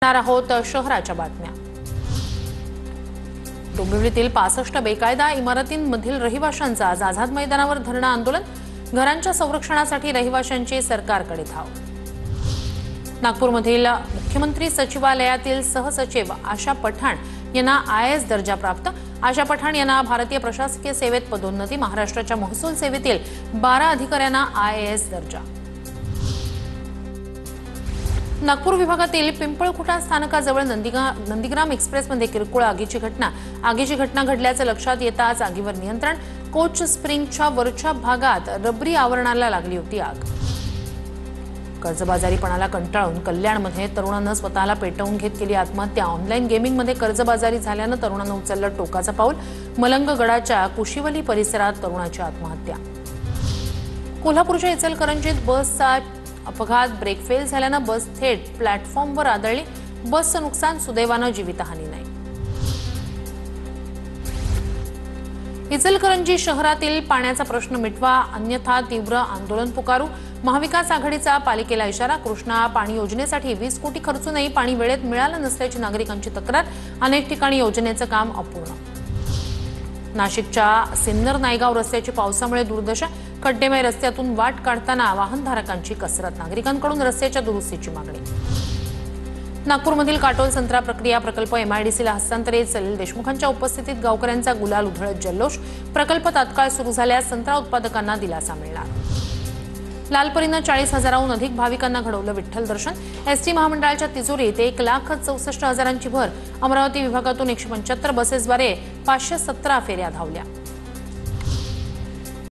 पाहणार आहोत शहराच्या बातम्या। डोंबिवलीतील 65 बेकायदा इमारतींमधील रहिवाशांचा आज आझाद मैदानावर धरणं आंदोलन। घरांच्या संरक्षणासाठी रहिवाशांची सरकारकडे धाव। नागपूरमधील मुख्यमंत्री सचिवालयातील सहसचिव आशा पठाण यांना IAS दर्जा प्राप्त। आशा पठाण यांना भारतीय प्रशासकीय सेवेत पदोन्नती। महाराष्ट्राच्या महसूल सेवेतील 12 अधिकाऱ्यांना IAS दर्जा। नागपूर विभागातील पिंपळखुटा स्थानकाजवळ नंदीग्राम एक्सप्रेसमध्ये किरकोळ आगीची घटना घडल्याचे लक्षात येताच आगीवर नियंत्रण। कोच स्प्रिंगच्या वरच्या भागात रबरी आवरणाला लागली होती आग। कर्जबाजारीपणाला कंटाळून कल्याणमध्ये तरुणानं स्वतःला पेटवून घेत केली आत्महत्या। ऑनलाईन गेमिंगमध्ये कर्जबाजारी झाल्यानं तरुणानं उचललं टोकाचं पाऊल। मलंगगडाच्या कुशिवली परिसरात तरुणाची आत्महत्या। कोल्हापूरच्या इचलकरंजीत बसचा अपघात। ब्रेक फेल झाल्यानं बस थेट प्लॅटफॉर्मवर आदळली। बसचं नुकसान, सुदैवानं जीवितहानी नाही। इचलकरंजी शहरातील पाण्याचा प्रश्न मिटवा, अन्यथा तीव्र आंदोलन पुकारू। महाविकास आघाडीचा पालिकेला इशारा। कृष्णा पाणी योजनेसाठी 20 कोटी खर्चूनही पाणी वेळेत मिळालं नसल्याची नागरिकांची तक्रार। अनेक ठिकाणी योजनेचं काम अपूर्ण। नाशिकच्या सिन्नर नायगाव रस्त्याची पावसामुळे दुर्दशा। खड्डेमय रस्त्यातून वाट काढताना वाहनधारकांची कसरत। नागरिकांकडून रस्त्याच्या दुरुस्तीची मागणी। नागपूरमधील काटोल संत्रा प्रक्रिया प्रकल्प MIDCला हस्तांतरित। सलील देशमुखांच्या उपस्थितीत गावकऱ्यांचा गुलाल उधळत जल्लोष। प्रकल्प तात्काळ सुरू झाल्यास संत्रा उत्पादकांना दिलासा मिळणार। लालपरीनं 40,000हून अधिक भाविकांना घडवलं विठ्ठल दर्शन। ST महामंडळाच्या तिजोरीत 1,64,000ची भर। अमरावती विभागातून 175 बसेसद्वारे 517 फेऱ्या धावल्या।